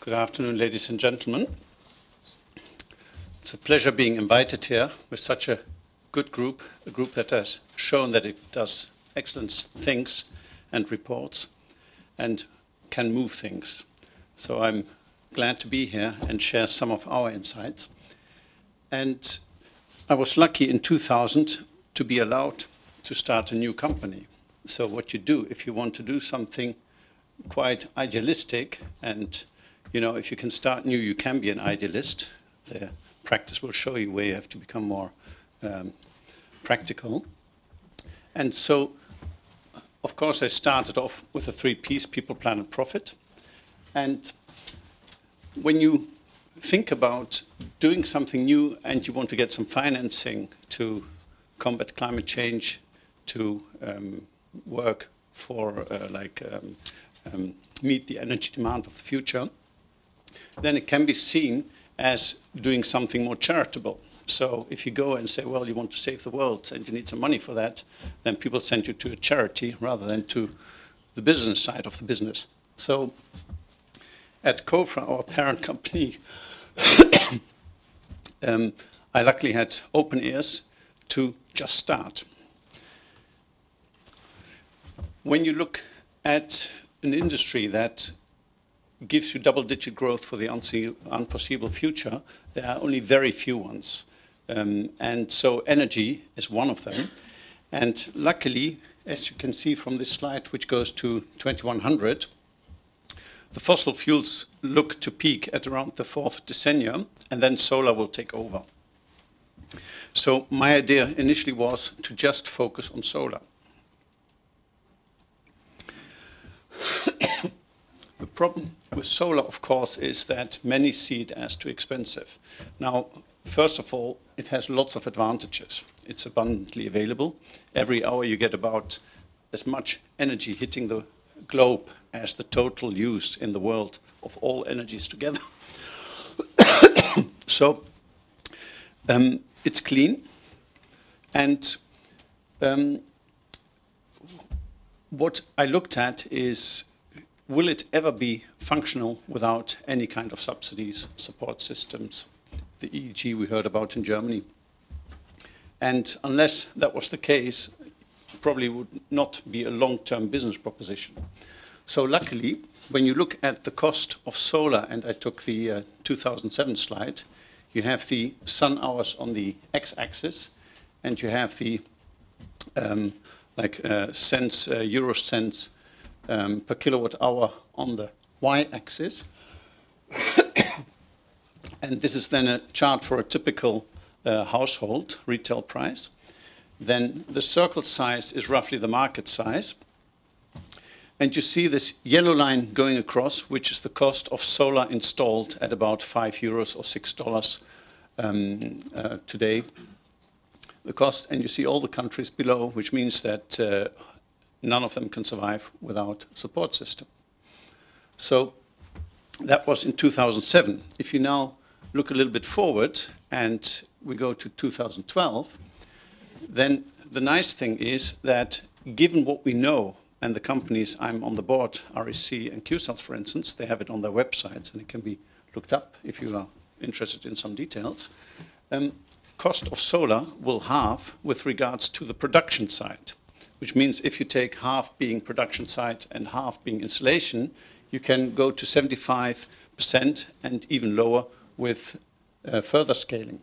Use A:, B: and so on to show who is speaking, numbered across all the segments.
A: Good afternoon, ladies and gentlemen. It's a pleasure being invited here with such a good group, a group that has shown that it does excellent things and reports and can move things. So I'm glad to be here and share some of our insights. And I was lucky in 2000 to be allowed to start a new company. So what you do if you want to do something quite idealistic, and if you can start new, you can be an idealist. The practice will show you where you have to become more practical. And so, of course, I started off with a 3Ps, people, planet, profit. And when you think about doing something new and you want to get some financing to combat climate change, to work for meet the energy demand of the future, then it can be seen as doing something more charitable. So if you go and say, well, you want to save the world and you need some money for that, then people send you to a charity rather than to the business side of the business. So at Cofra, our parent company, I luckily had open ears to just start. When you look at an industry that gives you double-digit growth for the unforeseeable future, there are only very few ones. And so energy is one of them. And luckily, as you can see from this slide, which goes to 2100, the fossil fuels look to peak at around the 4th decennium, and then solar will take over. So my idea initially was to just focus on solar. The problem with solar, of course, is that many see it as too expensive. Now, first of all, it has lots of advantages. It's abundantly available. Every hour you get about as much energy hitting the globe as the total use in the world of all energies together. So it's clean. And what I looked at is, will it ever be functional without any kind of subsidies, support systems, the EEG we heard about in Germany? And unless that was the case, it probably would not be a long-term business proposition. So luckily, when you look at the cost of solar, and I took the 2007 slide, you have the sun hours on the x-axis, and you have the euro cents per kilowatt hour on the y-axis. And this is then a chart for a typical household retail price. Then the circle size is roughly the market size. And you see this yellow line going across, which is the cost of solar installed at about €5 or $6 today. The cost, and you see all the countries below, which means that none of them can survive without support system. So that was in 2007. If you now look a little bit forward and we go to 2012, then the nice thing is that given what we know, and the companies I'm on the board, REC and QCells, for instance, they have it on their websites and it can be looked up if you are interested in some details. Cost of solar will halve with regards to the production side, which means if you take half being production side and half being installation, you can go to 75% and even lower with further scaling.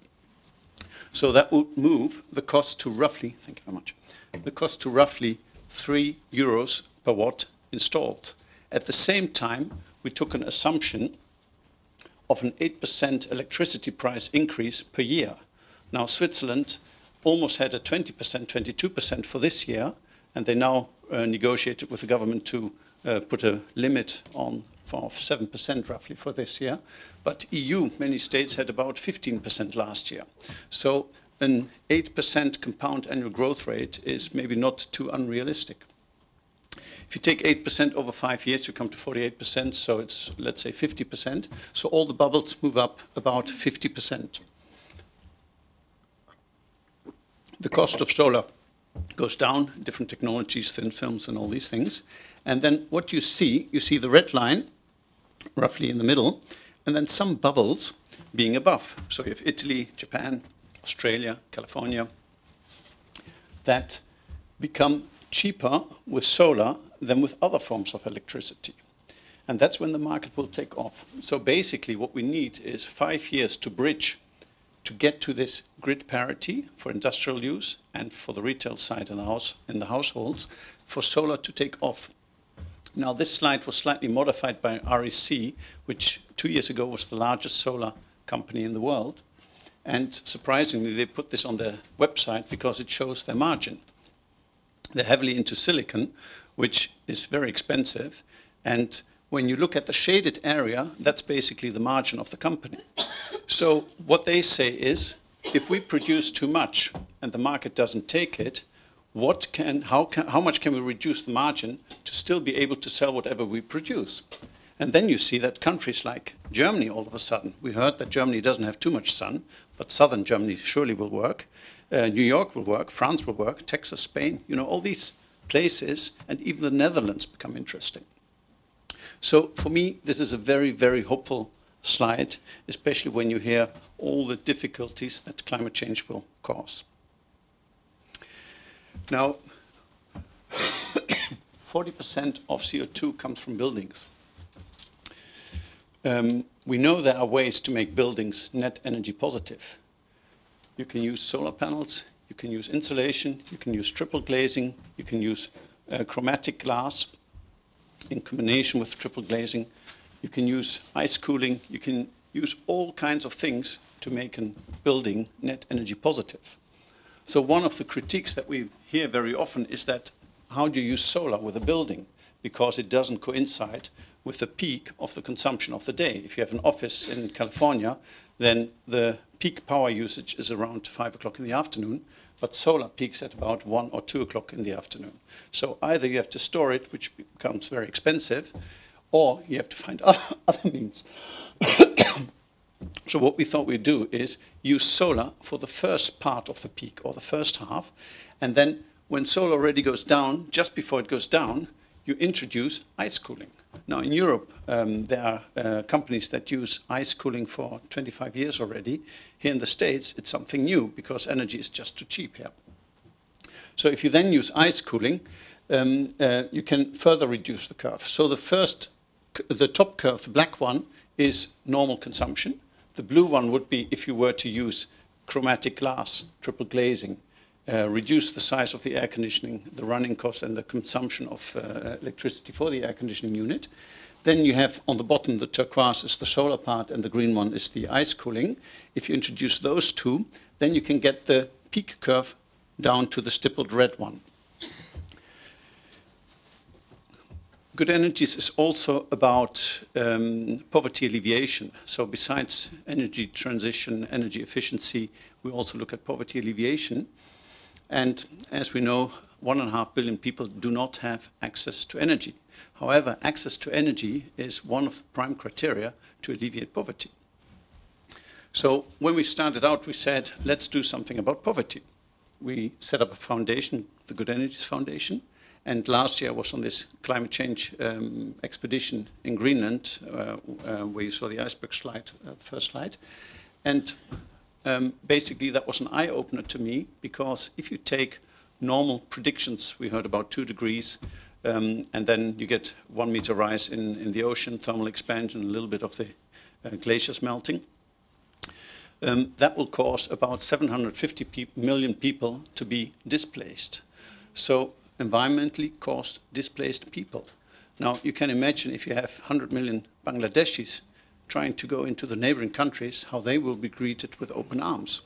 A: So that would move the cost to roughly, thank you very much, the cost to roughly €3 per watt installed. At the same time, we took an assumption of an 8% electricity price increase per year. Now, Switzerland almost had a 20%, 22% for this year, and they now negotiated with the government to put a limit on of 7% roughly for this year. But EU, many states had about 15% last year. So an 8% compound annual growth rate is maybe not too unrealistic. If you take 8% over 5 years, you come to 48%, so it's, let's say, 50%. So all the bubbles move up about 50%. The cost of solar goes down, different technologies, thin films and all these things. And then what you see the red line, roughly in the middle, and then some bubbles being above. So you have Italy, Japan, Australia, California, that become cheaper with solar than with other forms of electricity. And that's when the market will take off. So basically what we need is 5 years to bridge to get to this grid parity for industrial use and for the retail side in the households for solar to take off. Now this slide was slightly modified by REC, which 2 years ago was the largest solar company in the world. And surprisingly, they put this on their website because it shows their margin. They're heavily into silicon, which is very expensive. And when you look at the shaded area, that's basically the margin of the company. So what they say is, if we produce too much and the market doesn't take it, how much can we reduce the margin to still be able to sell whatever we produce? And then you see that countries like Germany, all of a sudden, we heard that Germany doesn't have too much sun, but southern Germany surely will work. New York will work, France will work, Texas, Spain, all these places, and even the Netherlands become interesting. So for me, this is a very, very hopeful slide, especially when you hear all the difficulties that climate change will cause. Now, 40% of CO2 comes from buildings. We know there are ways to make buildings net energy positive. You can use solar panels, you can use insulation, you can use triple glazing, you can use chromatic glass in combination with triple glazing. You can use ice cooling, you can use all kinds of things to make a building net energy positive. So one of the critiques that we hear very often is that how do you use solar with a building? Because it doesn't coincide with the peak of the consumption of the day. If you have an office in California, then the peak power usage is around 5 o'clock in the afternoon, but solar peaks at about 1 or 2 o'clock in the afternoon. So either you have to store it, which becomes very expensive, or you have to find other means. So what we thought we'd do is use solar for the first part of the peak, or the first half, and then when solar already goes down, just before it goes down, you introduce ice cooling. Now in Europe, there are companies that use ice cooling for 25 years already. Here in the States, it's something new because energy is just too cheap here. So if you then use ice cooling, you can further reduce the curve. So the top curve, the black one, is normal consumption. The blue one would be if you were to use chromatic glass, triple glazing, reduce the size of the air conditioning, the running cost and the consumption of electricity for the air conditioning unit. Then you have on the bottom the turquoise is the solar part and the green one is the ice cooling. If you introduce those two, then you can get the peak curve down to the stippled red one. Good Energies is also about poverty alleviation. So besides energy transition, energy efficiency, we also look at poverty alleviation. And as we know, 1.5 billion people do not have access to energy. However, access to energy is one of the prime criteria to alleviate poverty. So when we started out, we said, let's do something about poverty. We set up a foundation, the Good Energies Foundation. And last year I was on this climate change expedition in Greenland, where you saw the iceberg slide, the first slide. And basically that was an eye-opener to me, because if you take normal predictions, we heard about 2 degrees, and then you get 1 meter rise in the ocean, thermal expansion, a little bit of the glaciers melting. That will cause about 750 million people to be displaced. So environmentally caused displaced people. Now you can imagine if you have 100 million Bangladeshis trying to go into the neighboring countries, how they will be greeted with open arms.